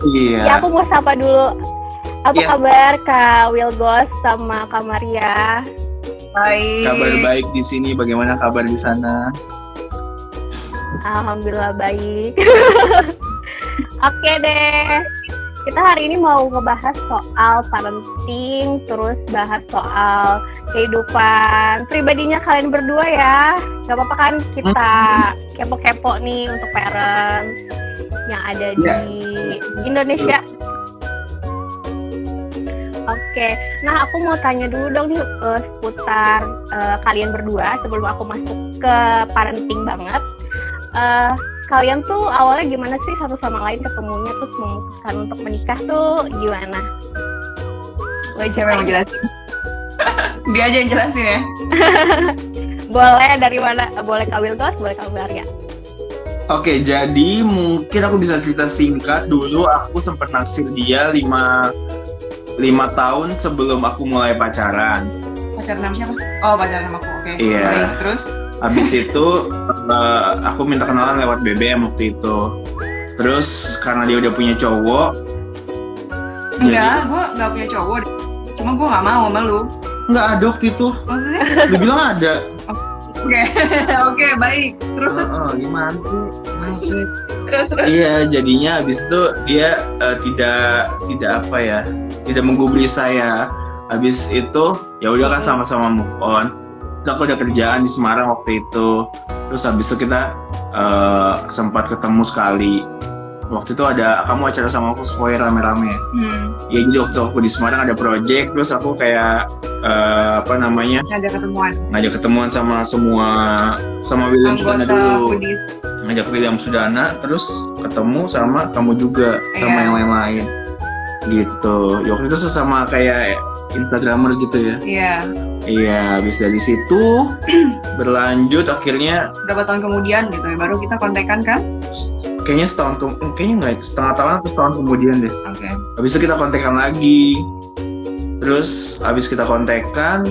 Iya. Ya, aku mau sapa dulu. Apa Yes. kabar Kak Wilgos sama Kak Maria? Baik. Kabar baik di sini. Bagaimana kabar di sana? Alhamdulillah baik. Oke deh. Kita hari ini mau ngebahas soal parenting, terus bahas soal kehidupan pribadinya kalian berdua ya. Gak apa-apa kan kita kepo-kepo nih untuk parent yang ada di Indonesia. Oke, nah aku mau tanya dulu dong nih seputar kalian berdua sebelum aku masuk ke parenting banget. Kalian tuh awalnya gimana sih satu sama lain ketemunya terus memutuskan untuk menikah tuh gimana? Siapa yang jelasin? Dia aja yang jelasin ya. Boleh dari mana? Boleh Kak Wilgos, boleh Kak Maria. Oke, jadi mungkin aku bisa cerita singkat. Dulu aku sempat naksir dia 5 tahun sebelum aku mulai pacaran. Pacaran sama siapa? Oh, pacaran sama aku. Oke. Iya. Baik, terus? Habis itu aku minta kenalan lewat BBM waktu itu. Terus karena dia udah punya cowok. Enggak, gue nggak punya cowok. Cuma gue nggak mau sama lu. Nggak ada waktu itu. Maksudnya? Dia bilang ada. Oke. Oke, baik. Terus? Gimana sih? Terus. Iya, jadinya habis itu dia tidak apa ya, tidak menggubris saya. Habis itu ya udah kan sama-sama move on. Terus aku ada kerjaan di Semarang waktu itu. Terus habis itu kita sempat ketemu sekali. Waktu itu kamu acara sama aku Spoiler rame-rame. Ya jadi waktu aku di Semarang ada project, terus aku kayak ngajak ketemuan sama William Sudana dulu. Ngajak William Sudana, terus ketemu sama kamu juga, sama yang lain-lain. Gitu. Ya, waktu itu sesama kayak Instagramer gitu ya. Iya, habis dari situ berlanjut akhirnya berapa tahun kemudian gitu ya, baru kita kontekan kan? Kayaknya nggak setengah tahun atau setahun kemudian deh. Oke. Habis itu kita kontekan lagi. Terus habis kita kontekan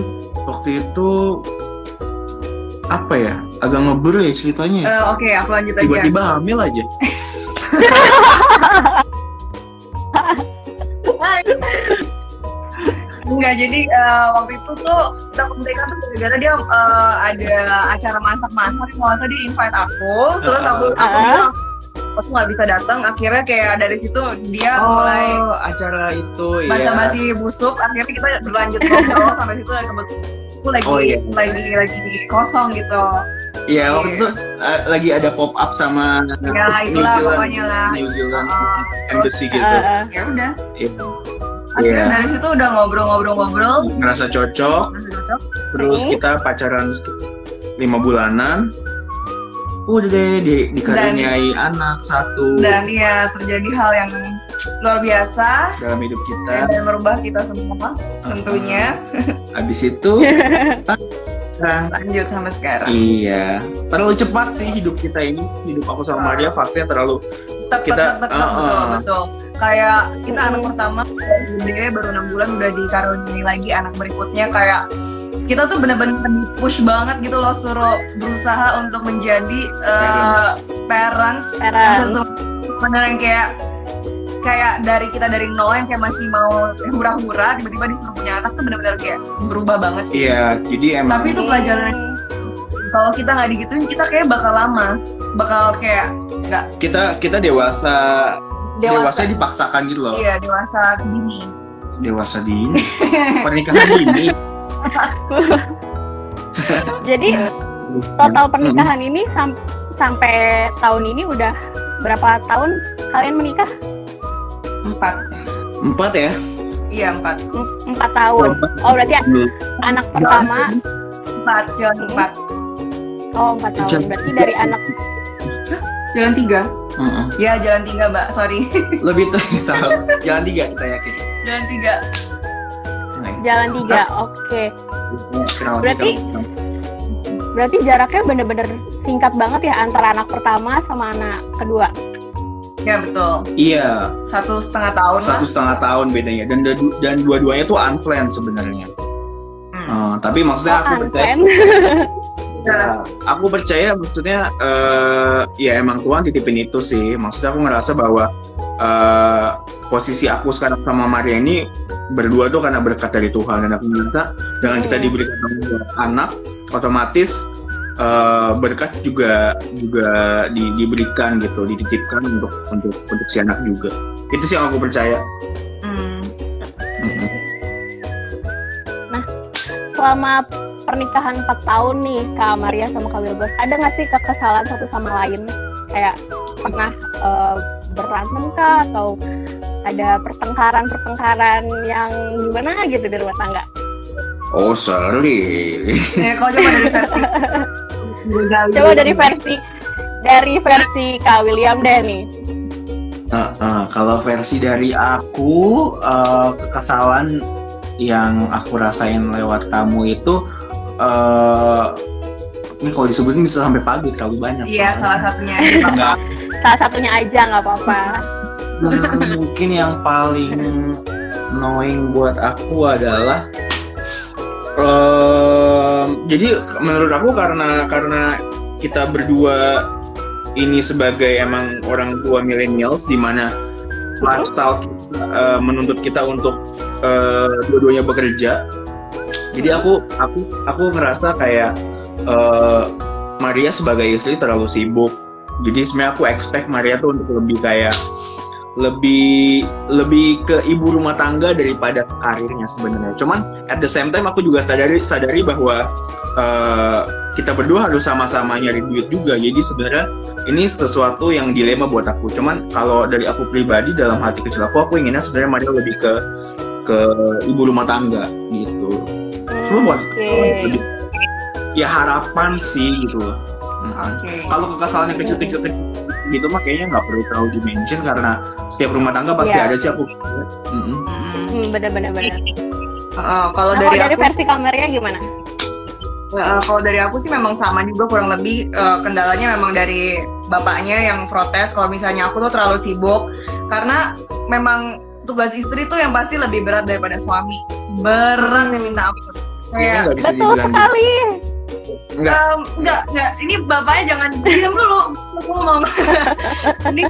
waktu itu apa ya? Agak ngeber ya ceritanya. Oke, aku lanjut aja. Tiba-tiba hamil aja. Enggak, jadi waktu itu tuh kita kontekan tuh gara-gara dia ada acara masak-masak, kalau dia invite aku, terus aku bilang aku nggak bisa datang. Akhirnya kayak dari situ dia mulai acara itu basa-basi busuk. Akhirnya kita berlanjut ngobrol sampai situ aku lagi kosong gitu. Iya, waktu itu lagi ada pop up sama New Zealand Embassy gitu. Ya udah. Iya. Akhirnya dari situ udah ngobrol. Ngerasa cocok. Terus kita pacaran 5 bulanan. Udah deh dikaruniai anak 1. Dan ya terjadi hal yang luar biasa dalam hidup kita dan merubah kita semua tentunya. Habis itu lanjut sampai sekarang. Iya, terlalu cepat sih hidup kita ini. Hidup aku sama Maria fasenya terlalu betul. Kayak kita anak pertama baru 6 bulan udah dikaruniai lagi anak berikutnya. Kayak kita tuh bener-bener push banget gitu loh, suruh berusaha untuk menjadi parents. Beneran kayak dari nol yang kayak masih mau hura-hura, tiba-tiba disuruh punya anak tuh bener-bener kayak berubah banget sih. Iya, jadi emang. Tapi itu pelajaran. Kalau kita nggak digituin, kita kayak bakal lama, bakal kayak nggak. Kita dewasa dipaksakan gitu loh. Iya, dewasa dini. Dewasa dini. Pernikahan dini. Jadi total pernikahan ini sampai tahun ini udah berapa tahun kalian menikah? 4 ya? Iya, 4 tahun. Oh berarti anak pertama 4, jalan 4. Oh 4 tahun, berarti dari anak jalan 3. Ya jalan 3 Mbak, sorry. Lebih tuh salah. Jalan 3 kita yakin. Jalan 3. Jalan 3, oke. Berarti jaraknya bener-bener singkat banget ya antara anak pertama sama anak kedua. Ya betul. Iya. 1,5 tahun. 1,5 tahun bedanya, dan dua-duanya tuh unplanned sebenarnya. Tapi maksudnya aku percaya maksudnya ya emang Tuhan titipin itu sih. Maksudnya aku ngerasa bahwa posisi aku sekarang sama Maria ini berdua tuh karena berkat dari Tuhan, dan aku merasa dengan kita diberikan anak, otomatis berkat juga diberikan gitu, dititipkan untuk si anak juga. Itu sih yang aku percaya. Nah, selama pernikahan 4 tahun nih Kak Maria sama Kak Wilbert, ada nggak sih kekesalan satu sama lain? Kayak pernah berantem kah, atau ada pertengkaran yang gimana gitu di rumah tangga? Oh, sering. Kalau Coba dari versi Kak William deh nih. Kalau versi dari aku, kekesalan yang aku rasain lewat kamu itu, ini kalau disebutin bisa sampai pagi, terlalu banyak. Iya, salah satunya. Salah satunya aja nggak apa-apa. Mungkin yang paling annoying buat aku adalah, jadi menurut aku karena kita berdua ini sebagai emang orang tua millennials, di mana lifestyle kita, menuntut kita untuk dua-duanya bekerja. Jadi aku ngerasa kayak Maria sebagai istri terlalu sibuk. Jadi sebenarnya aku expect Maria tuh untuk lebih ke ibu rumah tangga daripada karirnya sebenarnya. Cuman at the same time aku juga sadari bahwa kita berdua harus sama-sama nyari duit juga. Jadi sebenarnya ini sesuatu yang dilema buat aku. Cuman kalau dari aku pribadi, dalam hati kecil aku inginnya sebenarnya Maria lebih ke ibu rumah tangga gitu. Cuma buat lebih, ya harapan sih gitu loh. Kalau kekesalannya kecil-kecil gitu mah kayaknya nggak perlu terlalu dimention, karena setiap rumah tangga pasti ada sih, aku. Bener. Kalau dari aku, versi kameranya gimana? Kalau dari aku sih memang sama juga, kurang lebih kendalanya memang dari bapaknya yang protes kalau misalnya aku tuh terlalu sibuk, karena memang tugas istri tuh yang pasti lebih berat daripada suami. Berat yang minta ampun. Kayak betul sekali. Enggak. Ini bapaknya jangan diam dulu. Aku ngomong. Ini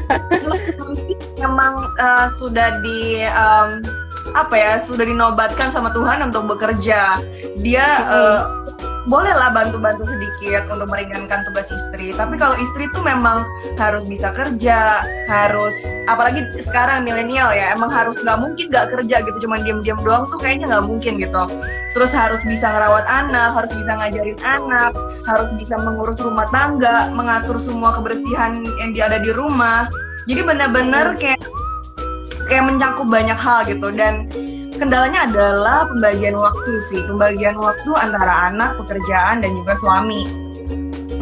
memang sudah sudah dinobatkan sama Tuhan untuk bekerja. Dia bolehlah bantu-bantu sedikit untuk meringankan tugas istri. Tapi kalau istri tuh memang harus bisa kerja, harus, apalagi sekarang milenial ya, emang harus, nggak mungkin nggak kerja gitu, cuman diam-diam doang tuh kayaknya nggak mungkin gitu. Terus harus bisa ngerawat anak, harus bisa ngajarin anak, harus bisa mengurus rumah tangga, mengatur semua kebersihan yang ada di rumah. Jadi benar-benar kayak mencakup banyak hal gitu. Dan kendalanya adalah pembagian waktu sih, pembagian waktu antara anak, pekerjaan, dan juga suami.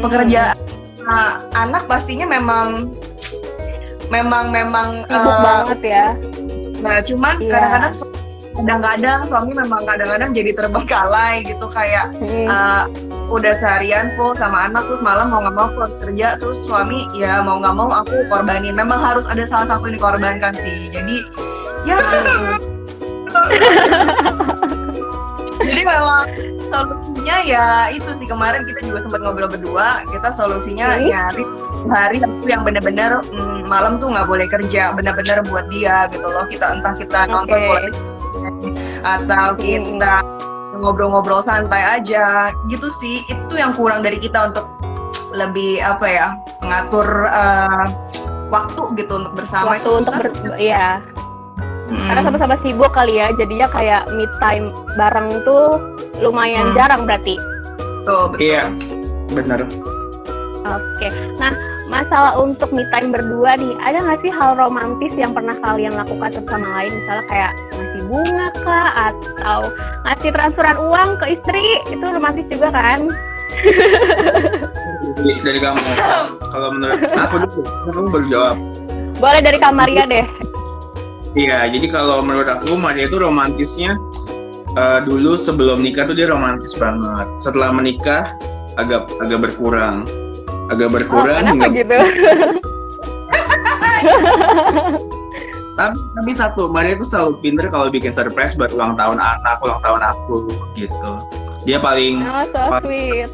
Pekerjaan anak pastinya memang sibuk banget ya. Nah, cuman kadang-kadang suami memang kadang-kadang jadi terbengkalai gitu, kayak udah seharian full sama anak, terus malam mau nggak mau pulang kerja, terus suami ya mau nggak mau aku korbanin. Memang harus ada salah satu yang dikorbankan sih. Jadi ya. Jadi memang solusinya ya itu sih, kemarin kita juga sempat ngobrol berdua, kita solusinya nyari hari yang benar-benar malam tuh nggak boleh kerja, benar-benar buat dia gitu loh. Entah kita nonton bola atau kita ngobrol-ngobrol santai aja gitu sih. Itu yang kurang dari kita untuk lebih mengatur waktu gitu untuk bersama. Waktu itu susah. Iya. Karena sama-sama sibuk kali ya, jadinya kayak me time bareng tuh lumayan jarang berarti. Betul. Iya, benar. Oke, nah masalah untuk me time berdua nih, ada nggak sih hal romantis yang pernah kalian lakukan satu sama lain? Misalnya kayak ngasih bunga kah, atau ngasih transferan uang ke istri, itu romantis juga kan? Dari kamu, kalau menurut aku dulu, kamu baru jawab. Boleh dari Kak Maria deh. Iya, jadi kalau menurut aku Maria itu romantisnya dulu sebelum nikah tuh dia romantis banget. Setelah menikah agak berkurang. Kenapa gitu? Tapi satu, Maria itu selalu pinter kalau bikin surprise buat ulang tahun anak, ulang tahun aku gitu. Dia paling sweet.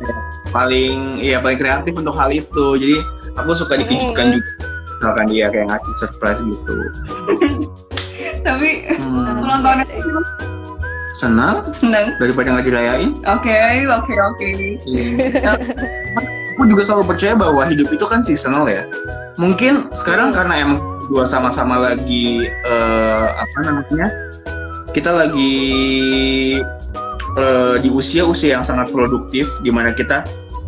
paling kreatif untuk hal itu. Jadi aku suka dikejutkan juga misalkan dia kayak ngasih surprise gitu. Tapi ulang tahunnya Senang seneng. daripada nggak dirayain. Oke. Iya. Aku juga selalu percaya bahwa hidup itu kan seasonal ya. Mungkin sekarang karena emang dua sama-sama lagi kita lagi di usia yang sangat produktif, di mana kita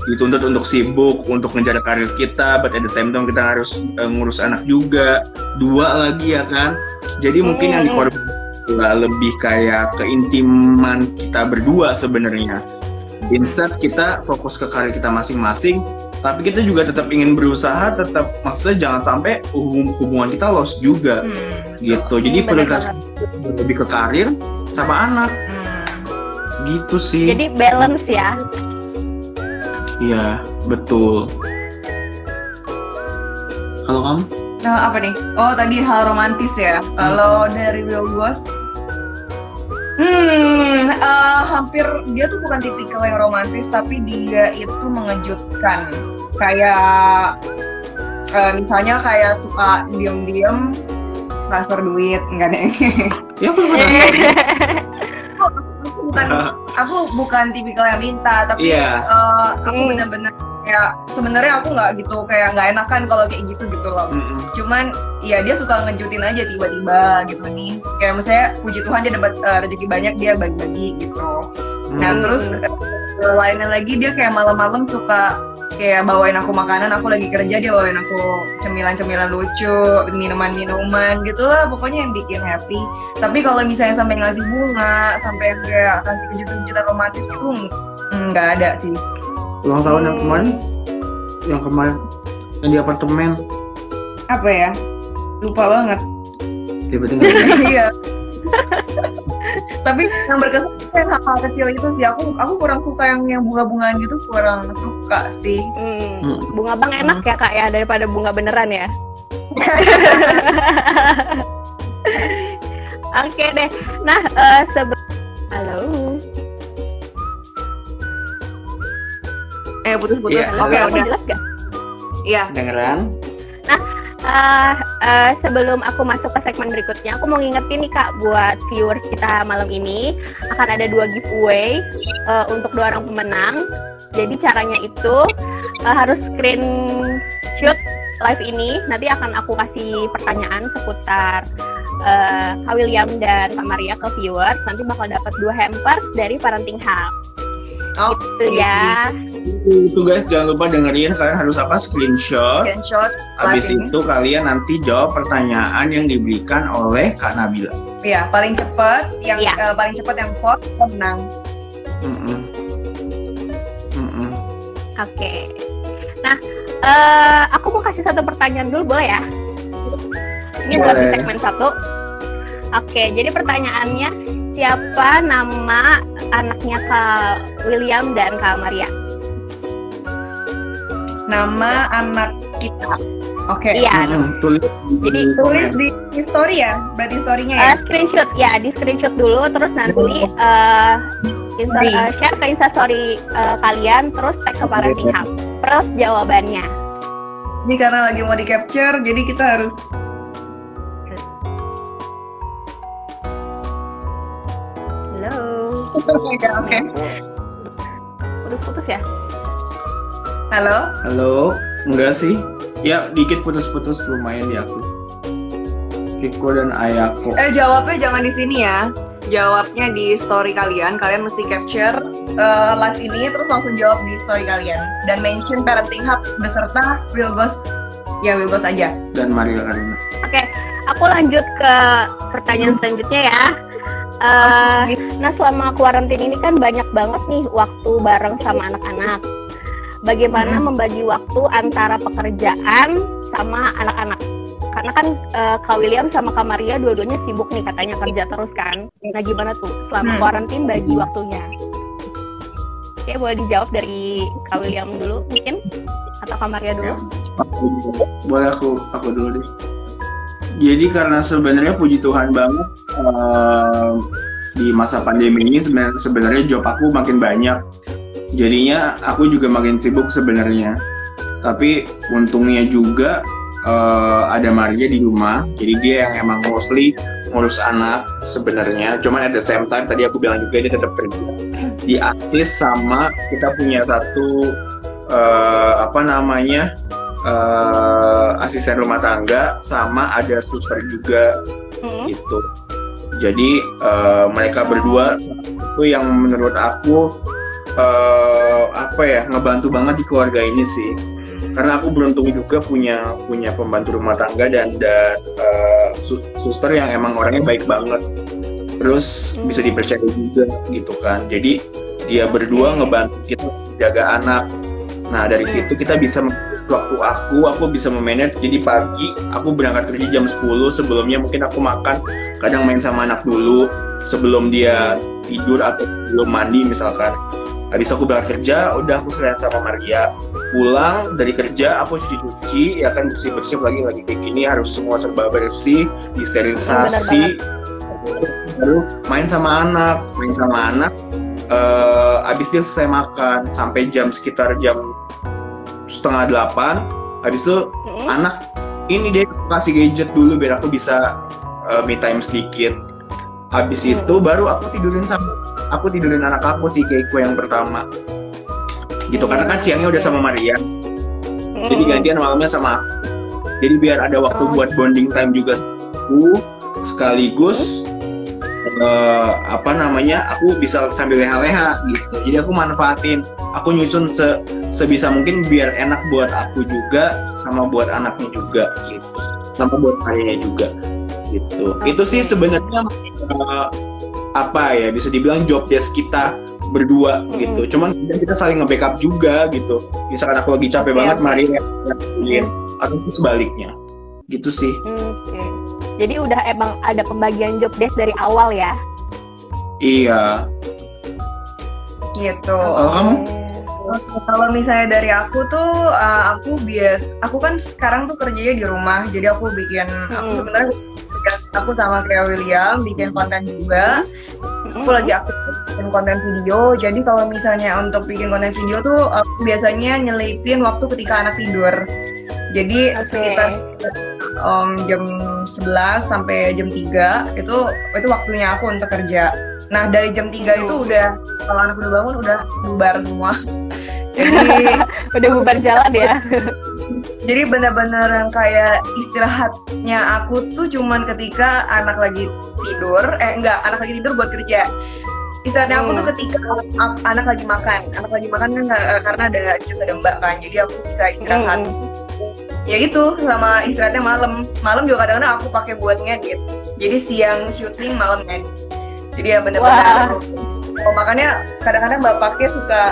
dituntut untuk sibuk, untuk ngejar karir kita, but at the same time kita harus ngurus anak juga, dua lagi ya kan. Jadi mungkin yang dikorbankan lebih kayak keintiman kita berdua sebenarnya. Instead kita fokus ke karir kita masing-masing, tapi kita juga tetap ingin berusaha, tetap maksudnya jangan sampai hubungan kita lost juga gitu. Jadi prioritas lebih ke karir sama anak gitu sih. Jadi balance ya. Iya betul. Kalau kamu? Apa nih? Oh tadi hal romantis ya. Kalau dari Will Goss, hampir dia tuh bukan tipikal yang romantis, tapi dia itu mengejutkan. Kayak misalnya kayak suka diem-diem transfer duit, enggak deh. Ya aku juga transfer. Aku bukan tipikal yang minta, tapi aku benar-benar kayak sebenarnya aku nggak gitu, kayak nggak enakan kalau kayak gitu loh. Cuman ya dia suka ngejutin aja tiba-tiba gitu nih, kayak misalnya puji Tuhan dia dapat rezeki banyak, dia bagi-bagi gitu. Nah terus lainnya lagi dia kayak malam-malam suka kayak bawain aku makanan, aku lagi kerja dia bawain aku cemilan-cemilan lucu, minuman-minuman gitu lah, pokoknya yang bikin happy. Tapi kalau misalnya sampai ngasih bunga, sampai kayak kasih kejutan-kejutan romantis itu nggak ada sih. Ulang tahun yang kemarin yang di apartemen apa ya, lupa banget tiba-tiba. Iya. Tapi yang berkesan kayak hal-hal kecil itu sih, aku kurang suka yang bunga-bungaan gitu, kurang suka sih. Bunga bang enak ya kak ya, daripada bunga beneran ya. Oke deh. Nah halo. Putus-putus. Iya, Oke, udah. Jelas gak? Iya. Dengeran? Sebelum aku masuk ke segmen berikutnya, aku mau ngingetin nih kak, buat viewers kita malam ini akan ada 2 giveaway untuk 2 orang pemenang. Jadi caranya itu harus screenshot live ini. Nanti akan aku kasih pertanyaan seputar Kak William dan Kak Maria ke viewers. Nanti bakal dapat 2 hampers dari Parenting Hub. Gitu ya. Itu guys, jangan lupa dengerin, kalian harus screenshot. Habis itu kalian nanti jawab pertanyaan yang diberikan oleh Kak Nabila. Iya, paling cepat yang vote menang. Oke. Nah, aku mau kasih 1 pertanyaan dulu, boleh ya? Ini buat di segmen 1. Oke, jadi pertanyaannya, siapa nama anaknya Kak William dan Kak Maria? Nama anak kita. Oke. Iya. Jadi tulis di story ya, berarti storynya ya. Screenshot ya, di screenshot dulu, terus nanti share ke Instastory kalian, terus tag ke Parenting Hub. Terus jawabannya. Ini karena lagi mau di capture, jadi kita harus. Halo. Oke. Putus-putus ya? Halo? Enggak sih. Ya, dikit putus-putus lumayan di aku. Kiko dan Ayako. Jawabnya jangan di sini ya. Jawabnya di story kalian. Kalian mesti capture live ini, terus langsung jawab di story kalian. Dan mention Parenting Hub beserta Will Goss. Ya, Will Goss aja. Dan Maria Karina. Oke, aku lanjut ke pertanyaan selanjutnya ya. Nah, selama kuarantin ini kan banyak banget nih waktu bareng sama anak-anak. Bagaimana membagi waktu antara pekerjaan sama anak-anak? Karena kan Kak William sama Kak Maria dua-duanya sibuk nih katanya kerja terus kan. Nah gimana tuh selama kuarantin bagi waktunya? Oke, boleh dijawab dari Kak William dulu mungkin? Atau Kak Maria dulu? Boleh aku dulu deh. Jadi karena sebenarnya puji Tuhan banget di masa pandemi ini sebenarnya job aku makin banyak. Jadinya aku juga makin sibuk sebenarnya. Tapi untungnya juga ada Maria di rumah, jadi dia yang emang mostly ngurus anak sebenarnya. Cuman at the same time tadi aku bilang juga dia tetap kerja di assist sama kita punya satu asisten rumah tangga sama ada suster juga gitu. Jadi mereka berdua itu yang menurut aku ngebantu banget di keluarga ini sih. Karena aku beruntung juga punya pembantu rumah tangga dan suster yang emang orangnya baik banget. Terus bisa dipercaya juga gitu kan. Jadi dia berdua ngebantu kita jaga anak. Nah dari situ kita bisa waktu aku bisa memanage. Jadi pagi aku berangkat kerja jam 10, sebelumnya mungkin aku makan, kadang main sama anak dulu sebelum dia tidur atau belum mandi misalkan. Habis aku berangkat kerja, udah aku selain sama Maria. Pulang dari kerja, aku cuci-cuci, ya kan bersih-bersih lagi kayak gini, harus semua serba bersih, disterilisasi. Baru main sama anak. Habis dia selesai makan, sampai sekitar jam 7:30. Habis itu anak, ini dia kasih gadget dulu biar aku bisa me time sedikit. Habis itu baru aku tidurin anak aku si Keiko yang pertama gitu, karena kan siangnya udah sama Maria, jadi gantian malamnya sama aku. Jadi biar ada waktu buat bonding time juga aku, sekaligus aku bisa sambil leha-leha gitu. Jadi aku manfaatin, aku nyusun sebisa mungkin biar enak buat aku juga sama buat anaknya juga gitu, sama buat ayahnya juga gitu. Itu sih sebenarnya bisa dibilang job desk kita berdua gitu. Cuman kita saling nge-backup juga gitu. Misalkan aku lagi capek banget, Maria yang atau sebaliknya. Gitu sih. Jadi udah emang ada pembagian job desk dari awal ya? Iya. Gitu. Kamu? Kalau misalnya dari aku tuh, aku kan sekarang tuh kerjanya di rumah. Jadi aku sebenarnya aku sama kayak William bikin konten juga. Aku lagi aktif bikin konten video. Jadi kalau misalnya untuk bikin konten video tuh aku biasanya nyelipin waktu ketika anak tidur. Jadi sekitar jam 11 sampai jam 3 itu waktunya aku untuk kerja. Nah dari jam 3 itu udah, kalau anak udah bangun udah bubar semua. Jadi udah bubar jalan ya. Jadi benar-benar yang kayak istirahatnya aku tuh cuman ketika anak lagi tidur, anak lagi tidur buat kerja. Istirahatnya aku tuh ketika anak lagi makan. Anak lagi makan kan karena ada jus ada mbak kan, jadi aku bisa istirahat. Ya itu, sama istirahatnya malam. Malam juga kadang-kadang aku pakai buat ngedit. Jadi siang syuting, malam ngedit. Jadi ya benar-benar. Makanya kadang-kadang bapaknya suka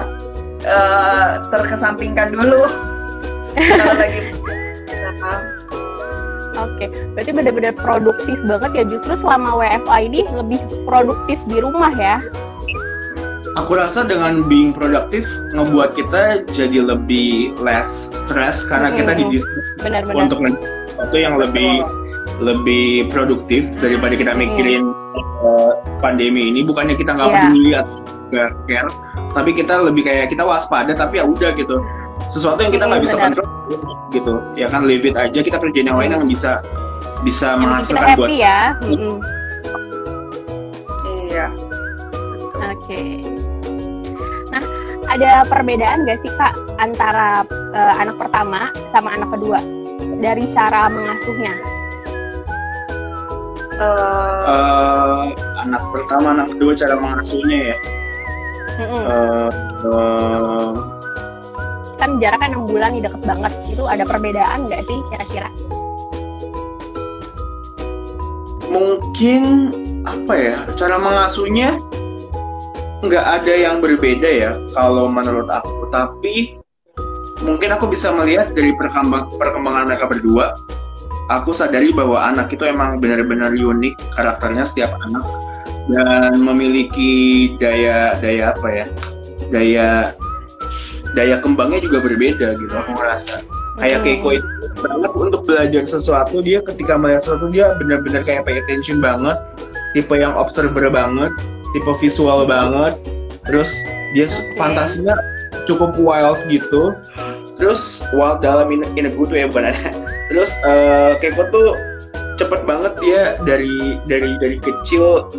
terkesampingkan dulu. Kalau lagi Oke, berarti benar-benar produktif banget ya. Justru selama WFA ini lebih produktif di rumah ya. Aku rasa dengan being produktif ngebuat kita jadi lebih less stress karena kita didistract untuk sesuatu yang lebih produktif daripada kita mikirin pandemi ini. Bukannya kita nggak peduli atau nggak care, tapi kita lebih kayak kita waspada, tapi ya udah gitu. Sesuatu yang kita nggak bisa kontrol gitu, ya kan, leave it aja, kita kerjain yang lain yang bisa menghasilkan buat ya. Iya. Oke. Nah, ada perbedaan nggak sih Kak antara anak pertama sama anak kedua dari cara mengasuhnya? Anak pertama, anak kedua cara mengasuhnya ya. Kan jaraknya 6 bulan nih, deket banget. Itu ada perbedaan nggak sih kira-kira? Mungkin cara mengasuhnya nggak ada yang berbeda ya kalau menurut aku, tapi mungkin aku bisa melihat dari perkembangan mereka berdua. Aku sadari bahwa anak itu emang benar-benar unik karakternya setiap anak, dan memiliki daya kembangnya juga berbeda gitu. Aku ngerasa kayak Keiko itu banget untuk belajar sesuatu. Dia ketika melihat sesuatu dia benar-benar kayak pay attention banget, tipe yang observer banget, tipe visual banget. Terus dia fantasinya cukup wild gitu. Terus while dalam in a good way bukan ada. Terus Keiko tuh cepet banget dia dari kecil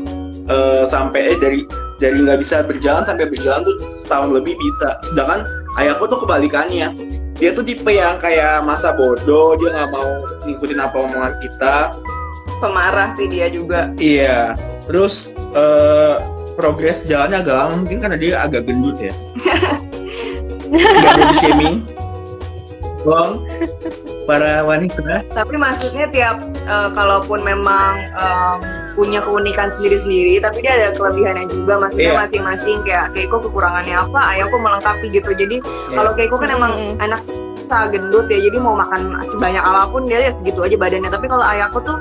sampai dari nggak bisa berjalan sampai berjalan tuh setahun lebih bisa. Sedangkan ayahku tuh kebalikannya. Dia tuh tipe yang kayak masa bodoh, dia nggak mau ngikutin apa omongan kita. Pemarah sih dia juga. Iya. Terus progres jalannya agak lama mungkin karena dia agak gendut ya. Nggak body shaming. Bohong. Para wanita. Tapi maksudnya tiap kalaupun memang punya keunikan sendiri-sendiri, tapi dia ada kelebihannya juga. Maksudnya masing-masing kayak Keiko kekurangannya apa, ayahku melengkapi gitu. Jadi kalau Keiko kan emang anak gendut ya, jadi mau makan sebanyak apapun dia lihat segitu aja badannya. Tapi kalau ayahku tuh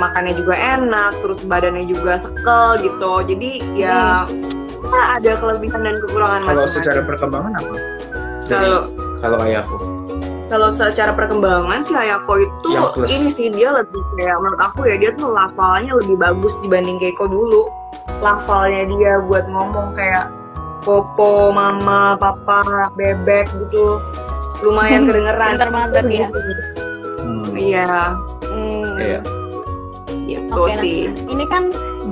makannya juga enak, terus badannya juga sekel gitu. Jadi ya ada kelebihan dan kekurangan. Kalau secara perkembangan apa? Kalau ayahku. Kalau secara perkembangan sih ayahku itu ini sih dia lebih kayak menurut aku ya, dia tuh lafalnya lebih bagus dibanding Keiko dulu. Lafalnya dia buat ngomong kayak popo, mama, papa, bebek gitu lumayan kedengeran. Pinter ya. Iya. Iya. Gitu sih. Nah, ini kan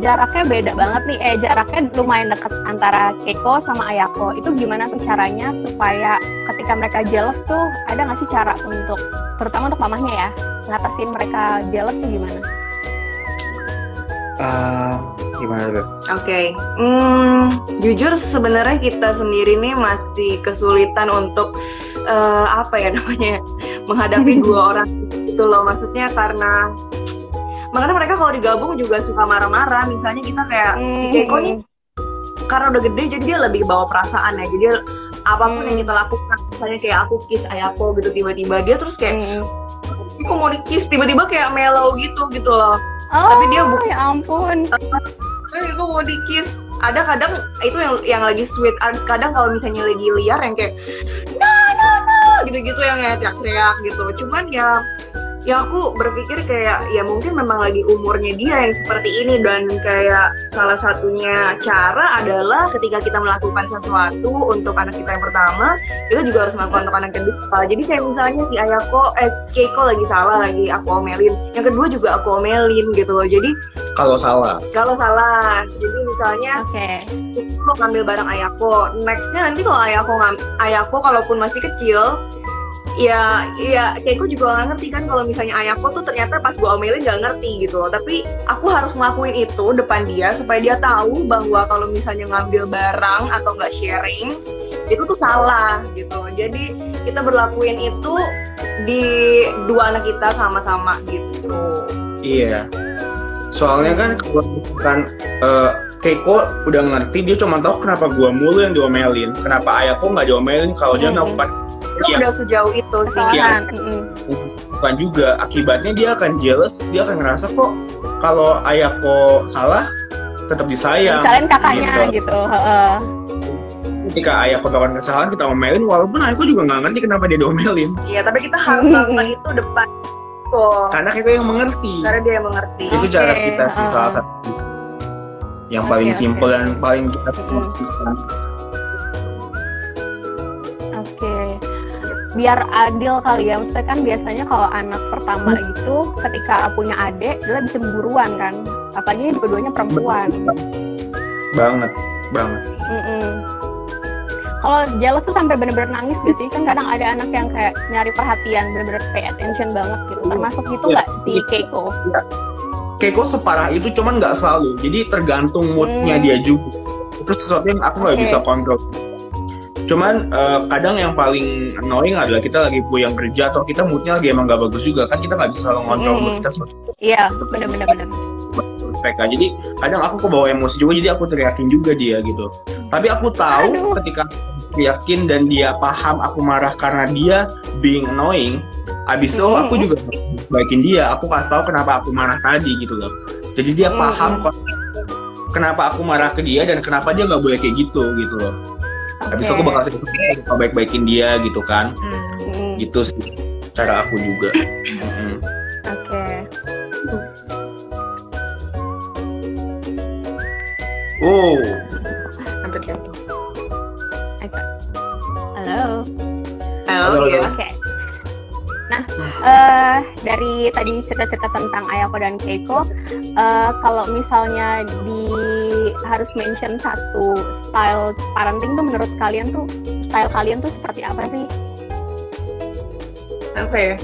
jaraknya beda banget nih. Jaraknya lumayan dekat antara Keiko sama Ayako. Itu gimana tuh caranya supaya ketika mereka jealous tuh ada nggak sih cara untuk, terutama untuk mamahnya ya, ngatasin mereka jealous tuh gimana? Gimana tuh? Oke. Jujur sebenarnya kita sendiri nih masih kesulitan untuk apa ya namanya, menghadapi dua orang itu loh. Maksudnya karena mereka kalau digabung juga suka marah-marah. Misalnya kita kayak si Keiko nih karena udah gede jadi dia lebih bawa perasaan ya. Jadi apapun yang kita lakukan, misalnya kayak aku kiss ayahku gitu, tiba-tiba dia terus kayak aku mau di-kiss, tiba-tiba kayak mellow gitu loh. Tapi dia bukan, ya ampun, aku mau di-kiss. Ada kadang itu yang lagi sweet, kadang kalau misalnya lagi liar yang kayak no gitu-gitu yang kayak teriak-teriak gitu. Cuman ya aku berpikir kayak ya mungkin memang lagi umurnya dia yang seperti ini, dan kayak salah satunya cara adalah ketika kita melakukan sesuatu untuk anak kita yang pertama, kita juga harus melakukan untuk anak kedua. Jadi kayak misalnya si Keiko lagi salah, lagi aku omelin, yang kedua juga aku omelin gitu loh. Jadi kalau salah, jadi misalnya aku mau ngambil barang ayahku, nextnya nanti kalau ayahku kalaupun masih kecil, ya Keiko juga nggak ngerti kan kalau misalnya ayahku tuh ternyata pas gue omelin nggak ngerti gitu loh. Tapi aku harus ngelakuin itu depan dia supaya dia tahu bahwa kalau misalnya ngambil barang atau nggak sharing itu tuh salah gitu. Jadi kita berlakuin itu di dua anak kita sama-sama gitu. Iya. Soalnya kan kalau bukan Keiko udah ngerti, dia cuma tahu kenapa gue mulu yang diomelin, kenapa ayahku nggak diomelin kalau dia melakukan. Itu udah sejauh itu sih. Bukan juga, akibatnya dia akan jealous, dia akan ngerasa kok kalau ayahku salah tetap disayang. Misalnya kakaknya gitu. Ketika ayahku melakukan kesalahan kita omelin, walaupun ayahku juga nggak ngerti kenapa dia diomelin. Iya, tapi kita harus lakukan itu depan kok. Karena Keiko yang mengerti. Karena dia yang mengerti. Itu cara kita sih, salah satu yang paling simpel dan paling kita lakukan. Biar adil kali ya, maksudnya kan biasanya kalau anak pertama gitu ketika punya adik dia lebih cemburuan kan, apalagi dua-duanya perempuan. Banget. Kalau jealous tuh sampai bener-bener nangis gitu sih, kan kadang ada anak yang kayak nyari perhatian, bener-bener pay attention banget gitu. Termasuk gitu nggak si Keiko? Keiko separah itu, cuman nggak selalu, jadi tergantung moodnya dia juga. Itu sesuatu yang aku nggak bisa kontrol. Cuman kadang yang paling annoying adalah kita lagi puyeng kerja atau kita moodnya lagi emang gak bagus juga, kan kita gak bisa selalu ngontrol mood kita. Iya, benar. Jadi kadang aku kebawa emosi juga, jadi aku teriakin juga dia gitu. Tapi aku tahu ketika teriakin dan dia paham aku marah karena dia being annoying, abis itu aku juga baikin dia, aku kasih tahu kenapa aku marah tadi gitu loh. Jadi dia paham kok kenapa aku marah ke dia dan kenapa dia gak boleh kayak gitu loh. Habis itu aku bakal kasih baik-baikin dia gitu kan. Gitu sih cara aku juga. Halo. Dari tadi cerita-cerita tentang Ayako dan Keiko, kalau misalnya harus mention satu style parenting tuh menurut kalian tuh style kalian tuh seperti apa sih? Apa ya?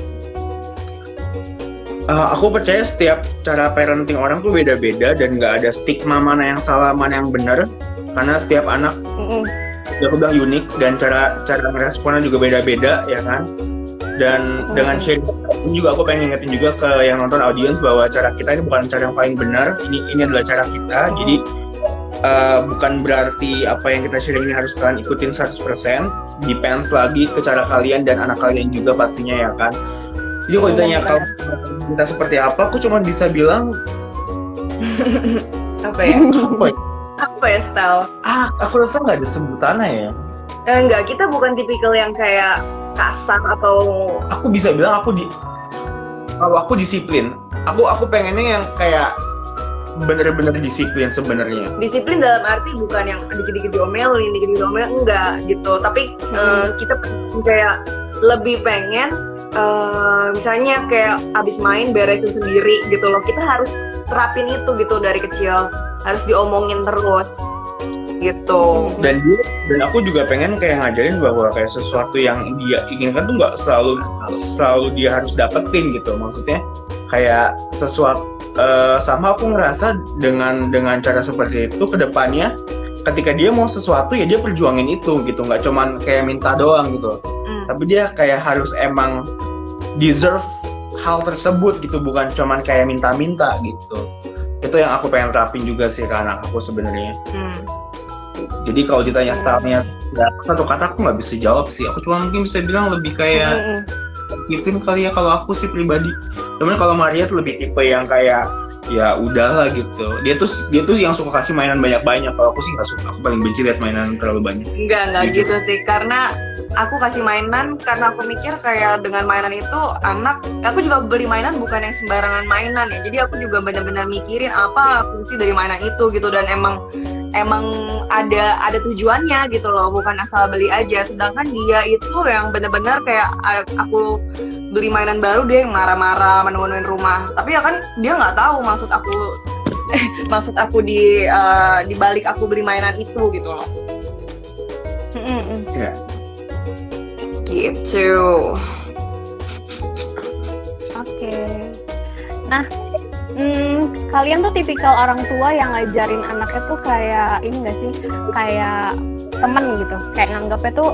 Aku percaya setiap cara parenting orang tuh beda-beda dan nggak ada stigma mana yang salah mana yang benar, karena setiap anak aku bilang unik dan cara responnya juga beda-beda ya kan. Dan dengan sharing ini juga aku pengen ngingetin juga ke yang nonton audiens bahwa cara kita ini bukan cara yang paling benar, ini adalah cara kita. Jadi bukan berarti apa yang kita sharing ini harus kalian ikutin 100%, depends lagi ke cara kalian dan anak kalian juga pastinya ya kan. Jadi kalau ditanya kalau kita seperti apa, aku cuma bisa bilang apa ya style? Aku rasa nggak ada sebutannya ya. Enggak, kita bukan tipikal yang kayak kasar atau. Aku bisa bilang kalau aku disiplin. Aku pengennya yang kayak bener-bener disiplin sebenarnya. Disiplin dalam arti bukan yang dikit-dikit diomelin, enggak gitu. Tapi kita kayak lebih pengen misalnya kayak abis main beresin sendiri gitu loh. Kita harus terapin itu gitu dari kecil. Harus diomongin terus gitu. Dan aku juga pengen kayak ngajarin bahwa kayak sesuatu yang dia inginkan tuh nggak selalu dia harus dapetin gitu. Maksudnya kayak sesuatu sama aku ngerasa dengan cara seperti itu kedepannya ketika dia mau sesuatu ya dia perjuangin itu gitu, nggak cuman kayak minta doang gitu. Tapi dia kayak harus emang deserve hal tersebut gitu, bukan cuman kayak minta-minta gitu. Itu yang aku pengen terapin juga sih ke anak aku sebenarnya. Jadi kalau ditanya stylenya satu kata aku nggak bisa jawab sih. Aku cuma mungkin bisa bilang lebih kayak disiplin kali ya kalau aku sih pribadi. Cuman kalau Maria tuh lebih tipe yang kayak ya udahlah gitu. Dia tuh yang suka kasih mainan banyak-banyak. Kalau aku sih nggak suka. Aku paling benci lihat mainan terlalu banyak. Enggak gitu sih. Karena aku kasih mainan karena aku mikir kayak dengan mainan itu aku juga beli mainan bukan yang sembarangan mainan ya. Jadi aku juga benar-benar mikirin apa fungsi dari mainan itu gitu, dan emang ada tujuannya gitu loh, bukan asal beli aja. Sedangkan dia itu yang benar-benar kayak aku beli mainan baru dia yang marah-marah menemuin rumah. Tapi ya kan dia nggak tahu maksud aku di balik aku beli mainan itu gitu loh. Ya. Gitu. Oke. Nah, kalian tuh tipikal orang tua yang ngajarin anaknya tuh kayak ini nggak sih, kayak temen gitu, kayak nganggapnya tuh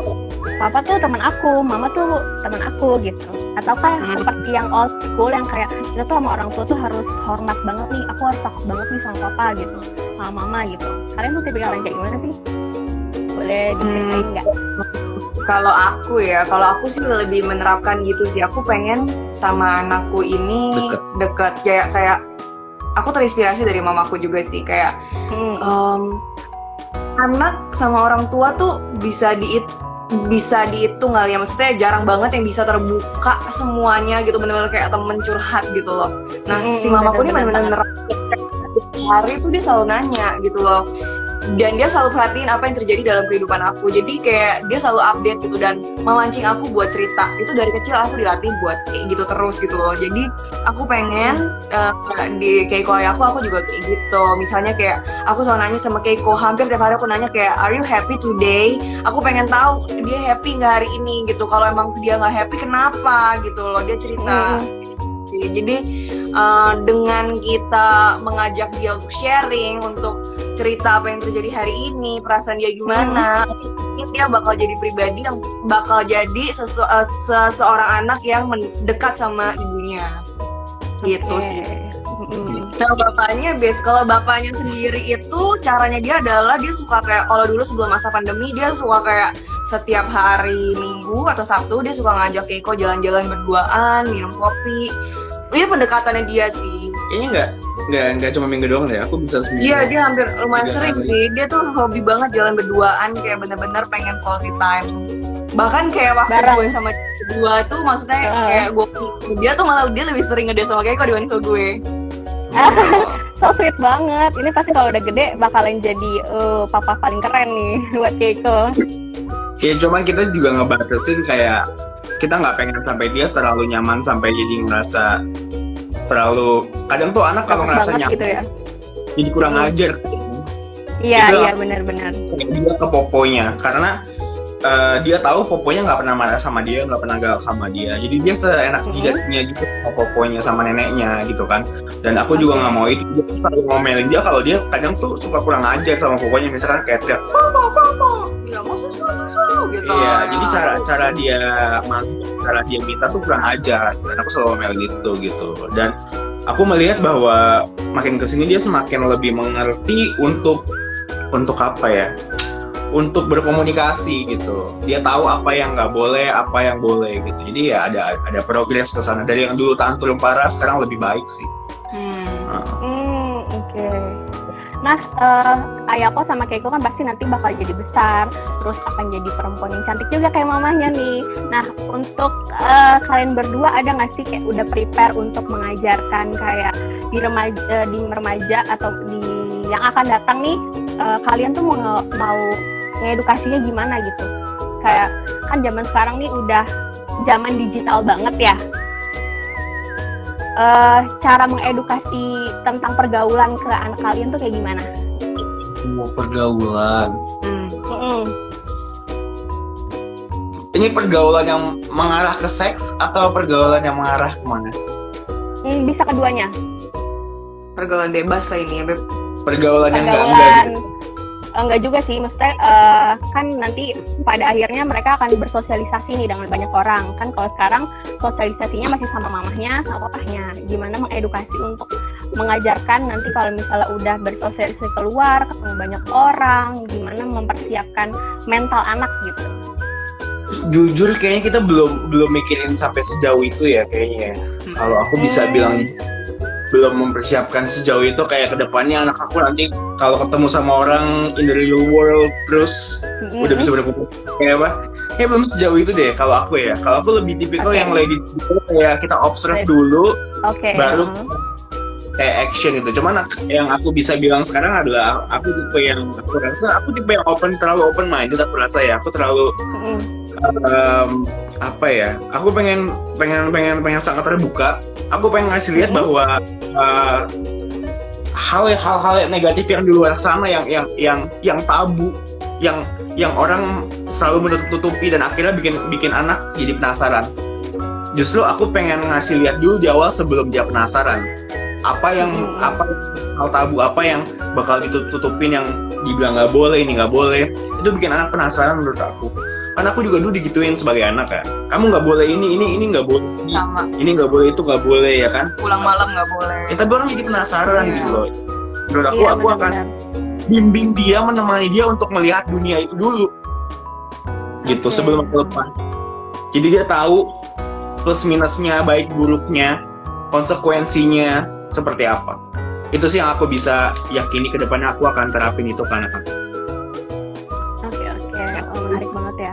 papa tuh teman aku, mama tuh teman aku gitu, atau kayak seperti yang old school yang kayak kita tuh sama orang tua tuh harus hormat banget nih, aku harus takut banget nih sama papa gitu, sama mama gitu. Kalian tuh tipikal yang kayak gimana sih? Boleh diceritain nggak? Kalau aku sih lebih menerapkan gitu sih. Aku pengen sama anakku ini deket. Kayak aku terinspirasi dari mamaku juga sih. Kayak anak sama orang tua tuh bisa dihitung kali ya. Maksudnya jarang banget yang bisa terbuka semuanya gitu. Bener-bener kayak temen curhat gitu loh. Nah si mamaku ini bener-bener hari itu dia selalu nanya gitu loh. Dan dia selalu perhatiin apa yang terjadi dalam kehidupan aku. Jadi kayak dia selalu update gitu dan memancing aku buat cerita. Itu dari kecil aku dilatih buat kayak gitu terus gitu loh. Jadi aku pengen di Keiko aku juga kayak gitu. Misalnya kayak aku selalu nanya sama Keiko, hampir tiap hari aku nanya kayak are you happy today? Aku pengen tahu dia happy nggak hari ini gitu. Kalau emang dia nggak happy kenapa gitu loh. Dia cerita. Jadi dengan kita mengajak dia untuk sharing, untuk cerita apa yang terjadi hari ini, perasaan dia gimana, dia bakal jadi pribadi yang bakal jadi seseorang anak yang mendekat sama ibunya. Gitu sih. Kalau bapaknya sendiri itu caranya dia adalah dia suka kayak kalau dulu sebelum masa pandemi dia suka kayak setiap hari Minggu atau Sabtu dia suka ngajak Keiko jalan-jalan berduaan, minum kopi. Ini pendekatannya dia sih. Kayaknya nggak cuma minggu doang deh. Aku bisa seminggu. Iya dia hampir lumayan sering sih. Dia tuh hobi banget jalan berduaan, kayak bener-bener pengen quality time. Bahkan kayak waktu gue sama gue tuh maksudnya kayak dia lebih sering ngedate sama Keiko dibanding sama gue. So sweet banget. Ini pasti kalau udah gede bakalan jadi papa paling keren nih buat Keiko. Ya cuma kita juga ngebatasin kayak kita nggak pengen sampai dia terlalu nyaman sampai jadi ngerasa terlalu, kadang tuh anak kalau ngerasa banget nyaman gitu ya. jadi kurang ajar. Iya, Itu iya benar-benar. dia ke poponya karena dia tahu poponya nggak pernah marah sama dia, nggak pernah galak sama dia, jadi dia seenak jidatnya gitu sama poponya sama neneknya gitu kan. Dan aku juga nggak mau itu, dia selalu ngomelin dia kalau dia kadang tuh suka kurang ajar sama poponya, misalkan kayak teriak papa Ya mau susu gitu. iya, jadi cara dia minta tuh kurang ajar, dan aku selalu ngomelin itu gitu. Dan aku melihat bahwa makin kesini dia semakin lebih mengerti untuk apa ya, untuk berkomunikasi gitu. Dia tahu apa yang nggak boleh, apa yang boleh gitu. Jadi ya ada progres ke sana. Dari yang dulu tantrum parah, sekarang lebih baik sih. Oke. Nah, Ayako sama Keiko kan pasti nanti bakal jadi besar, terus akan jadi perempuan yang cantik juga kayak mamanya nih. Nah, untuk kalian berdua ada nggak sih kayak udah prepare untuk mengajarkan kayak di remaja atau di yang akan datang nih, kalian tuh mau ngedukasinya gimana gitu? Kayak kan zaman sekarang nih udah zaman digital banget ya. Cara mengedukasi tentang pergaulan ke anak kalian tuh kayak gimana? Pergaulan. Ini pergaulan yang mengarah ke seks atau pergaulan yang mengarah kemana? Bisa keduanya. Pergaulan bebas lah ini ya, Beb. Pergaulan yang enggak juga sih, maksudnya kan nanti pada akhirnya mereka akan bersosialisasi nih dengan banyak orang. Kan kalau sekarang sosialisasinya masih sama mamahnya, sama papahnya. Gimana mengedukasi untuk mengajarkan nanti kalau misalnya udah bersosialisasi keluar, ketemu banyak orang, gimana mempersiapkan mental anak gitu. Jujur kayaknya kita belum mikirin sampai sejauh itu ya kayaknya. Kalau aku bisa bilang belum mempersiapkan sejauh itu, kayak kedepannya anak aku nanti kalau ketemu sama orang in the real world terus udah bisa berkomunikasi kayak apa, kayak belum sejauh itu deh kalau aku ya. Kalau aku lebih tipikal yang lady gitu, kayak kita observe dulu baru kayak action gitu. Cuman yang aku bisa bilang sekarang adalah aku tipe yang terlalu open minded. Aku rasa ya aku terlalu apa ya, aku pengen sangat terbuka. Aku pengen ngasih lihat bahwa hal-hal yang negatif yang di luar sana yang tabu, yang orang selalu menutup-tutupi dan akhirnya bikin anak jadi penasaran. Justru aku pengen ngasih lihat dulu di awal sebelum dia penasaran. Apa hal tabu apa yang bakal ditutupin, yang dibilang nggak boleh, ini nggak boleh, itu bikin anak penasaran menurut aku. Kan aku juga dulu digituin sebagai anak ya, kamu nggak boleh ini nggak boleh, ini nggak boleh, itu nggak boleh ya kan, pulang malam nggak boleh. Kita orang jadi penasaran gitu loh. Menurut aku akan bimbing dia, menemani dia untuk melihat dunia itu dulu gitu sebelum aku lepas. Jadi dia tahu plus minusnya, baik buruknya, konsekuensinya seperti apa. Itu sih yang aku bisa yakini ke depannya aku akan terapin itu ke anak-anak. Menarik banget ya.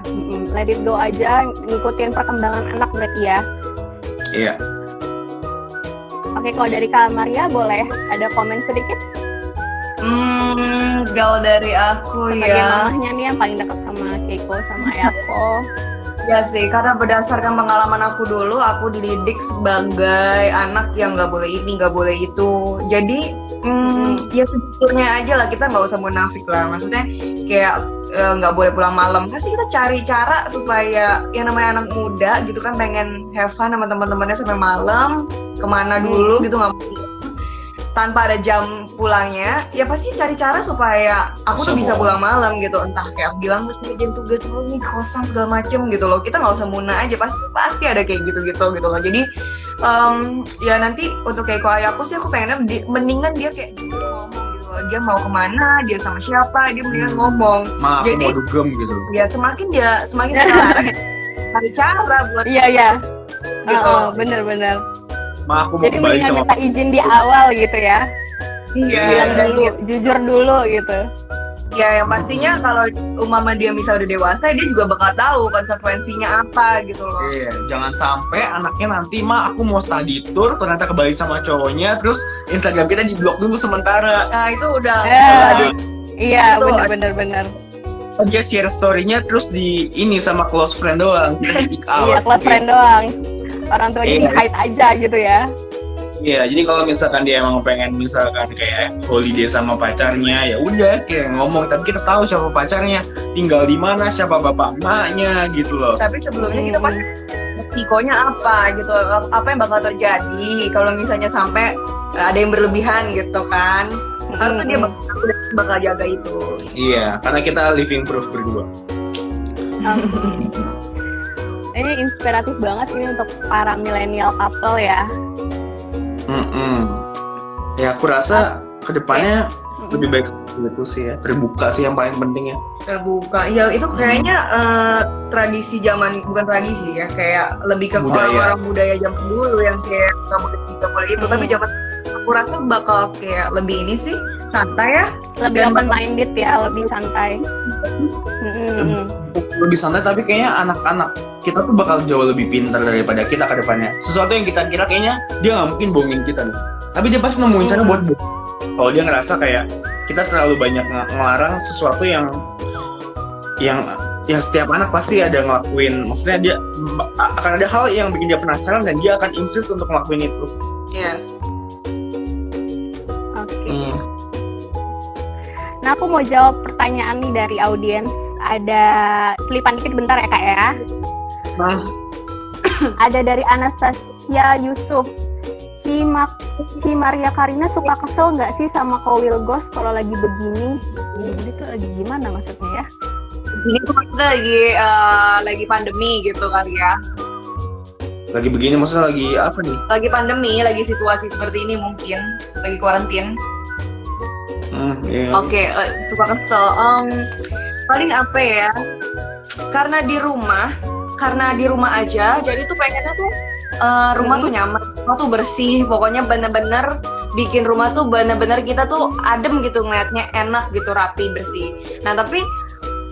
Let it go aja, ngikutin perkembangan anak berarti ya. Iya. Oke, kalau dari Kak Maria boleh ada komen sedikit? Kalau dari aku sebagai ya. mamahnya nih yang paling dekat sama Keiko sama Ayako. Ya sih, karena berdasarkan pengalaman aku dulu, aku dididik sebagai anak yang nggak boleh ini, nggak boleh itu. Jadi ya sebetulnya aja lah, kita nggak usah munafik lah. Maksudnya kayak nggak boleh pulang malam. Pasti kita cari cara supaya yang namanya anak muda gitu kan pengen have fun sama teman-temannya sampai malam, kemana dulu gitu, nggak tanpa ada jam pulangnya, ya pasti cari cara supaya aku tuh bisa pulang malam gitu. Entah kayak bilang terus ngerjain tugas dulu nih, kosan segala macem gitu loh. Kita nggak usah muna aja, pasti ada kayak gitu loh. Jadi ya nanti untuk kayak aku sih, aku pengennya mendingan dia kayak ngomong gitu loh. Dia mau kemana, dia sama siapa, dia mendingan ngomong. Jadi mau dugem gitu. Ya semakin sekarang cari cara buat iya gitu. Bener Aku jadi mendingan minta izin di awal gitu ya. Iya, bilang dulu, jujur dulu gitu. Ya yang pastinya kalau umpama dia misalnya udah dewasa, dia juga bakal tahu konsekuensinya apa gitu loh. Iya, jangan sampai anaknya nanti aku mau study tour ternyata kembali sama cowoknya, terus Instagram kita di blok dulu sementara. Nah itu udah iya, bener. dia share story-nya terus di ini sama close friend doang, tidak di pick out. Iya, close friend doang. Orang tuanya Iya. di-hide aja gitu ya. Iya, jadi kalau misalkan dia emang pengen misalkan kayak holiday sama pacarnya, ya udah kayak ngomong, tapi kita tahu siapa pacarnya, tinggal di mana, siapa bapak emaknya gitu loh. Tapi sebelumnya kita pasti resikonya apa gitu, apa yang bakal terjadi kalau misalnya sampai ada yang berlebihan gitu kan. Harusnya dia bakal jaga itu. Iya, karena kita living proof berdua. Ini inspiratif banget ini untuk para milenial couple ya. Ya aku rasa kedepannya lebih baik itu sih ya, terbuka sih yang paling penting ya. Terbuka, ya itu kayaknya tradisi zaman, bukan tradisi ya, kayak lebih ke Budaya. orang budaya zaman dulu yang kayak nggak boleh itu. Tapi zaman aku rasa bakal kayak lebih ini sih santai ya, Lebih open minded ya, lebih santai. Lebih santai, tapi kayaknya anak-anak kita tuh bakal jauh lebih pintar daripada kita ke depannya. Sesuatu yang kita kira kayaknya dia nggak mungkin bohongin kita nih, tapi dia pasti nemuin cara buat bohong. Kalau dia ngerasa kayak kita terlalu banyak ngelarang sesuatu yang setiap anak pasti ada ngelakuin, maksudnya dia akan ada hal yang bikin dia penasaran dan dia akan insist untuk ngelakuin itu. Yes. Oke. Nah, aku mau jawab pertanyaan nih dari audiens. Ada selipan dikit bentar ya kak ya. Ada dari Anastasia Yusuf. Si Maria Karina suka kesel nggak sih sama Ko Wilgos kalau lagi begini? Jadi itu lagi gimana maksudnya ya? Ini tuh maksudnya lagi pandemi gitu kali ya. Lagi begini maksudnya lagi apa nih? Lagi pandemi, lagi situasi seperti ini mungkin, lagi kuarantin. Iya. Oke, suka kesel. Paling apa ya? Karena di rumah aja, jadi tuh pengennya tuh rumah tuh nyaman, rumah tuh bersih, pokoknya bener-bener bikin rumah tuh bener-bener kita tuh adem gitu ngeliatnya, enak gitu, rapi, bersih. Nah tapi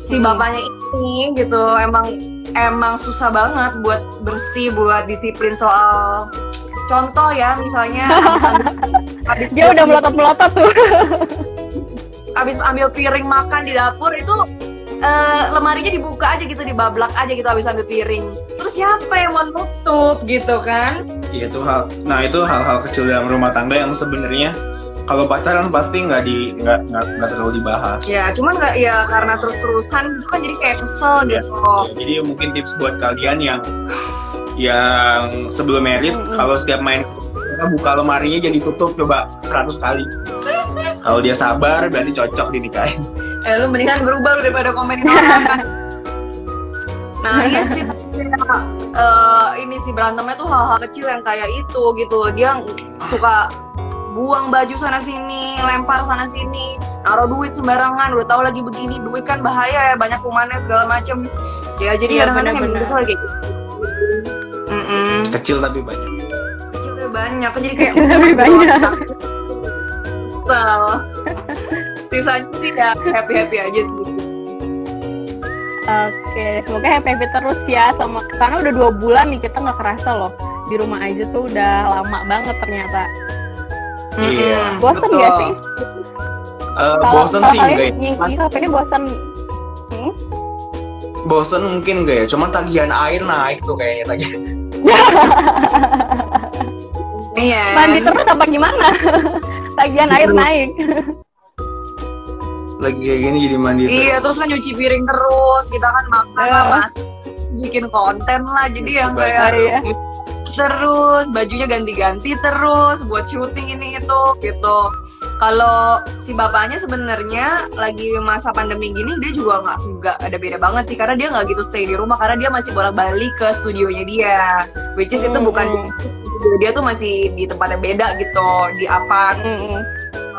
si bapaknya ini gitu emang susah banget buat bersih, buat disiplin soal contoh ya, misalnya habis Dia udah melotot-melotot tuh. abis ambil piring makan di dapur itu lemarinya dibuka aja gitu, dibablak aja gitu abis ambil piring. Terus siapa yang mau nutup gitu kan? Iya itu hal-hal kecil dalam rumah tangga yang sebenarnya kalau pacaran pasti nggak terlalu dibahas. Ya, cuman nggak ya karena terus-terusan itu kan jadi kayak kesel Ya, gitu. jadi mungkin tips buat kalian yang sebelum married, kalau setiap main kita buka lemarinya jadi tutup coba 100 kali. Kalau dia sabar berarti cocok dinikahin. Lu mendingan berubah lu daripada komenin orang kan. Nah iya sih, ini sih berantemnya tuh hal-hal kecil yang kayak itu gitu. Dia suka buang baju sana sini, lempar sana sini, naruh duit sembarangan. Udah tahu lagi begini, duit kan bahaya ya, banyak kumannya segala macem. Ya jadi kadang-kadang yang kesel kayak gitu. Kecil tapi banyak. Kecilnya banyak, kan jadi kayak Lebih banyak. kesel. Sisanya sih ya happy-happy aja sih. Oke, semoga happy terus ya sama, karena udah 2 bulan nih kita nggak kerasa loh di rumah aja tuh udah lama banget ternyata. Iya. Bosan betul. nggak sih? Bosan sih enggak ya? Ini bosan. Bosan mungkin enggak ya? Cuman tagihan air naik tuh kayaknya tagihan. Iya. Mandi terus apa gimana? Tagihan air naik. Lagi kayak gini jadi mandi. Iya, terus kan nyuci piring terus, kita kan makan lah mas, bikin konten lah, jadi yang kayak terus bajunya ganti-ganti terus buat syuting ini itu gitu. Kalau si bapaknya sebenarnya lagi masa pandemi gini dia juga nggak ada beda banget sih, karena dia nggak gitu stay di rumah, karena dia masih bolak-balik ke studionya dia, which is itu bukan dia tuh masih di tempatnya beda gitu, di apart.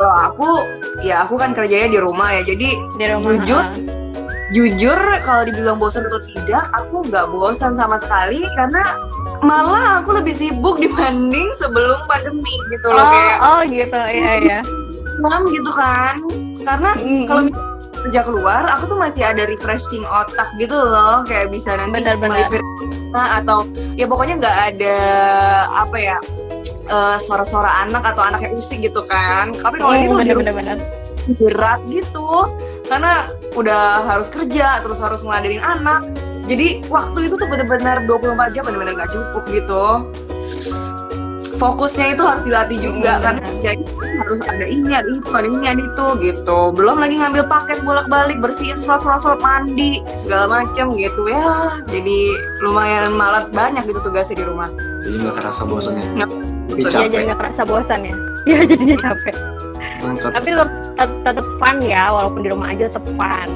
Kalau aku kan kerjanya di rumah ya, jadi Di rumah, jujur kalau dibilang bosan atau tidak, aku nggak bosan sama sekali, karena malah aku lebih sibuk dibanding sebelum pandemi gitu loh, kayak gitu, iya. gitu kan, karena kalau kerja keluar aku tuh masih ada refreshing otak gitu loh, kayak bisa nanti atau ya pokoknya nggak ada apa ya suara-suara anak atau anak yang usik gitu kan. Tapi kalau ini tuh berat gitu karena udah harus kerja terus harus ngeladenin anak. Jadi waktu itu tuh benar-benar 24 jam benar-benar gak cukup gitu. Fokusnya itu harus dilatih juga karena jadi harus ada ini, ada itu, ada ini, ada itu gitu. Belum lagi ngambil paket bolak-balik, bersihin slot-slot mandi segala macem gitu ya. Jadi lumayan malat banyak gitu tugasnya di rumah. Jadi nggak kerasa bosan ya? Tapi Iya, capek. jadi nggak kerasa bosan ya. Iya, jadinya capek. Mantap. Tapi tetap fun ya, walaupun di rumah aja tetap fun.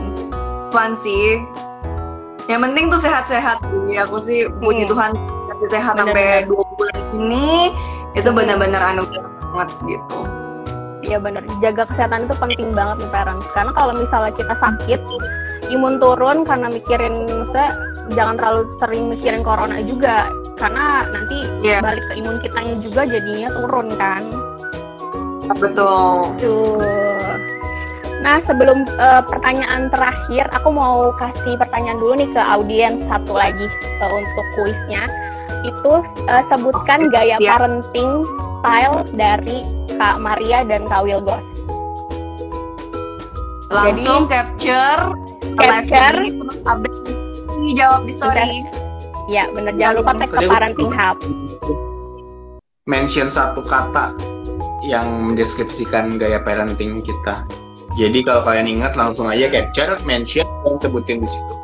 Fun sih. Yang penting tuh sehat-sehat. Jadi aku sih puji Tuhan masih sehat sampai 2 bulan ini. Itu benar-benar anugerah banget gitu. Iya benar, jaga kesehatan itu penting banget nih parents. Karena kalau misalnya kita sakit, imun turun karena mikirin, maksudnya jangan terlalu sering mikirin corona juga. Karena nanti balik ke imun kitanya juga jadinya turun kan. Betul. Tuh. Nah sebelum pertanyaan terakhir, aku mau kasih pertanyaan dulu nih ke audiens satu lagi untuk kuisnya. Itu sebutkan gaya parenting style dari Kak Maria dan Kak Wilgos. Langsung capture terus update jawab di story. Iya bener, jangan lupa tag ke Parenting Hub. Mention satu kata yang mendeskripsikan gaya parenting kita. Jadi kalau kalian ingat langsung aja capture, mention, dan sebutin di situ.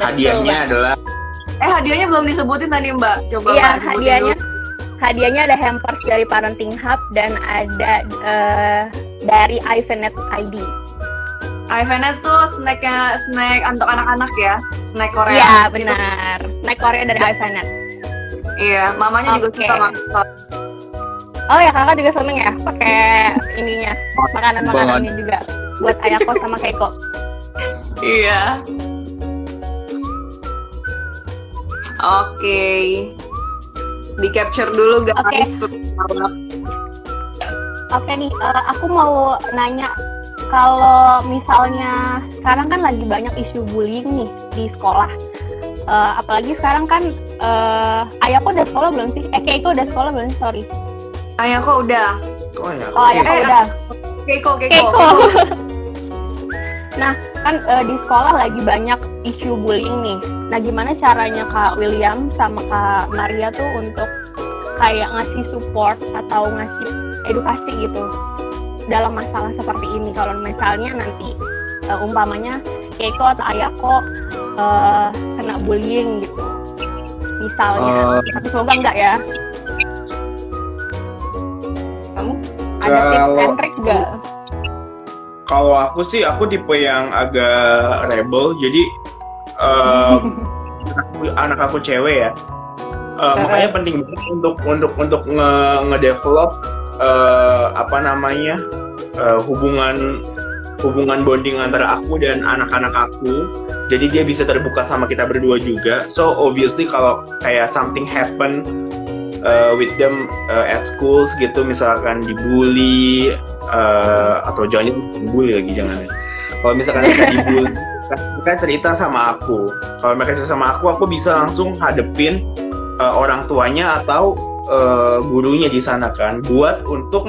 Hadiahnya adalah Hadiahnya belum disebutin tadi Mbak. Coba Iya, Mbak hadiahnya ada hampers dari Parenting Hub dan ada dari iVanet ID. iVanet tuh snack untuk anak-anak ya, snack Korea. Iya benar, snack Korea dari iVanet. Iya, mamanya juga suka masak. Oh ya, kakak juga seneng ya pakai ininya, makanan-makanannya juga buat Ayako sama Keiko. Iya. Oke. Di capture dulu guys. Oke nih, aku mau nanya, kalau misalnya sekarang kan lagi banyak isu bullying nih di sekolah. Apalagi sekarang kan Ayako udah sekolah belum sih? Keiko udah sekolah belum? Sorry. Ayako udah. Ayako udah. Keiko. Nah, kan di sekolah lagi banyak isu bullying nih. Nah, gimana caranya Kak William sama Kak Maria tuh untuk kayak ngasih support atau ngasih edukasi gitu dalam masalah seperti ini? Kalau misalnya nanti umpamanya Keiko atau Ayako kena bullying gitu, misalnya. Tapi semoga enggak ya. Kamu ada tips and trick nggak? Kalau aku sih, aku tipe yang agak rebel, jadi anak aku cewek ya, makanya penting banget untuk ngedevelop hubungan bonding antara aku dan anak-anak aku, jadi dia bisa terbuka sama kita berdua juga. So obviously kalau kayak something happen with them at schools gitu, misalkan dibully atau jangan dibully lagi, jangan ya. Kalau misalkan mereka dibully, mereka cerita sama aku. Kalau mereka cerita sama aku bisa langsung hadepin orang tuanya atau gurunya di sana kan, buat untuk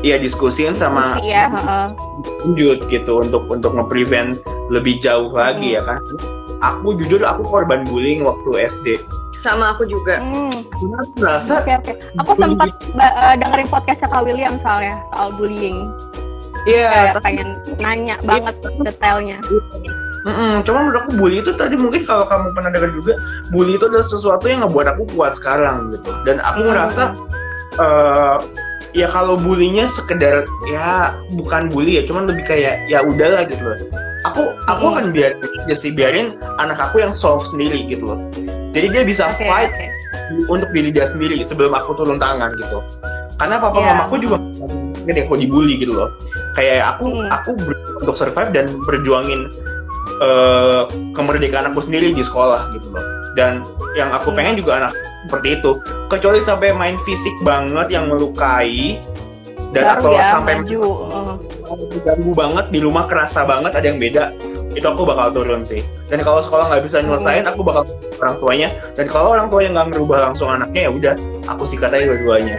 diskusiin sama lanjut gitu, untuk nge-prevent lebih jauh lagi ya kan. Aku jujur korban bullying waktu SD. Sama aku juga. Oke. Aku sempat dengerin podcastnya Kak William soalnya soal bullying. Iya. Pengen nanya banget detailnya. Cuma menurut aku bully itu tadi, mungkin kalau kamu pernah dengar juga, bully itu adalah sesuatu yang ngebuat aku kuat sekarang gitu. Dan aku ngerasa ya kalau bullynya sekedar ya bukan bully ya, cuman lebih kayak ya udahlah gitu loh. Aku akan biarin anak aku yang solve sendiri gitu loh. Jadi dia bisa fight untuk diri dia sendiri sebelum aku turun tangan gitu. Karena papa mamaku juga gede aku dibully gitu loh. Kayak aku untuk survive dan berjuangin kemerdekaan aku sendiri di sekolah gitu loh. Dan yang aku pengen juga anak seperti itu. Kecuali sampai main fisik banget yang melukai, dan atau sampai ganggu banget di rumah, kerasa banget ada yang beda, itu aku bakal turun sih. Dan kalau sekolah nggak bisa nyelesain, aku bakal orang tuanya. Dan kalau orang tuanya nggak merubah langsung anaknya, ya udah aku sikat aja dua-duanya.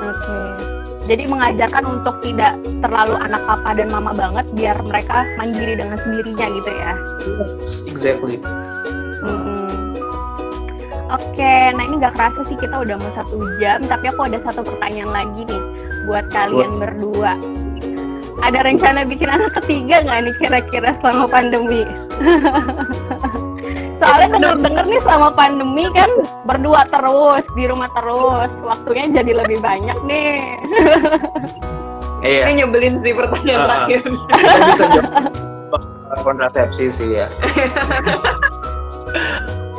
Oke. Jadi mengajarkan untuk tidak terlalu anak papa dan mama banget, biar mereka mandiri dengan sendirinya gitu ya. Yes, exactly. Oke, nah ini gak kerasa sih kita udah mau 1 jam, tapi aku ada satu pertanyaan lagi nih buat kalian berdua. Ada rencana bikin anak ketiga nggak nih kira-kira selama pandemi? Soalnya denger-denger nih selama pandemi kan berdua terus, di rumah terus, waktunya jadi lebih banyak nih. Iya. Ini nyebelin sih pertanyaan terakhir. Kita bisa jawab kontrasepsi sih ya.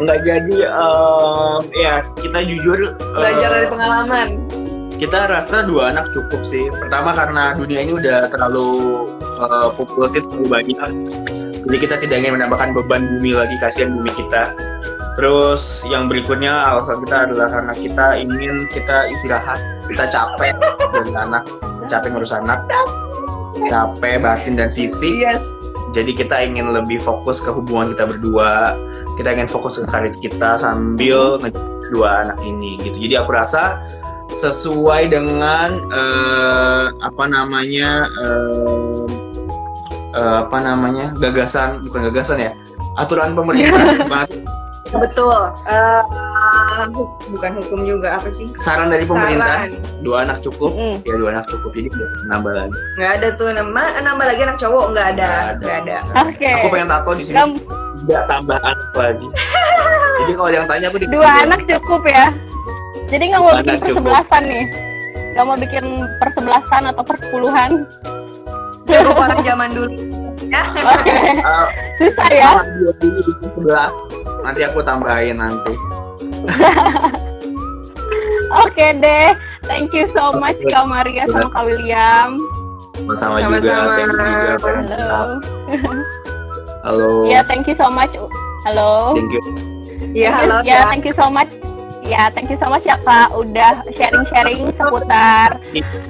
Nggak jadi, ya kita jujur Belajar dari pengalaman. kita rasa 2 anak cukup sih. Pertama karena dunia ini udah terlalu populasi terlalu banyak, jadi kita tidak ingin menambahkan beban bumi lagi, kasihan bumi kita. Terus yang berikutnya alasan kita adalah karena kita ingin istirahat, kita capek dari anak, capek ngurus anak, capek batin dan fisik. Yes. Jadi kita ingin lebih fokus ke hubungan kita berdua, kita ingin fokus ke karir kita sambil ngejar 2 anak ini gitu. Jadi aku rasa sesuai dengan aturan pemerintah. Betul. Bukan hukum juga, apa sih? Saran dari pemerintah, Saran. 2 anak cukup, ya 2 anak cukup. Jadi nambah lagi. Nggak ada tuh nambah lagi anak cowok, nggak ada. Oke. Aku pengen tato di sini. Tidak tambah anak lagi. Jadi kalau yang tanya aku 2 anak cukup ya. Jadi nggak mau bikin Anak cukup. persebelasan nih. Nggak mau bikin persebelasan atau persepuluhan. Cukup orang zaman dulu. Ya. Oke. Susah ya. 11. Nanti aku tambahin nanti. Oke deh. Thank you so much Kak Maria sama Kak William. Sama juga. Thank you juga. Halo. Halo. Ya, thank you so much. Halo. Thank you. Iya, halo. Ya, thank you so much. Ya, thank you so much ya Kak udah sharing-sharing seputar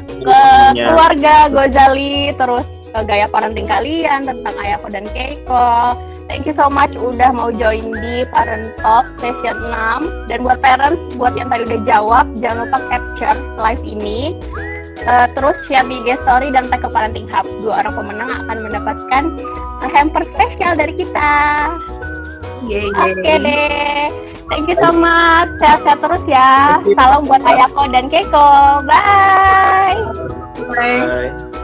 ke keluarga Gozali, terus gaya parenting kalian tentang Ayako dan Keiko. Thank you so much udah mau join di Parent Talk session 6. Dan buat parents, buat yang tadi udah jawab, jangan lupa capture live ini. Terus share di IG story dan tag ke Parenting Hub. 2 orang pemenang akan mendapatkan hamper spesial dari kita. Oke deh. Thank you so much. Sehat-sehat terus ya. Salam buat Ayako dan Keiko. Bye. Bye. Bye.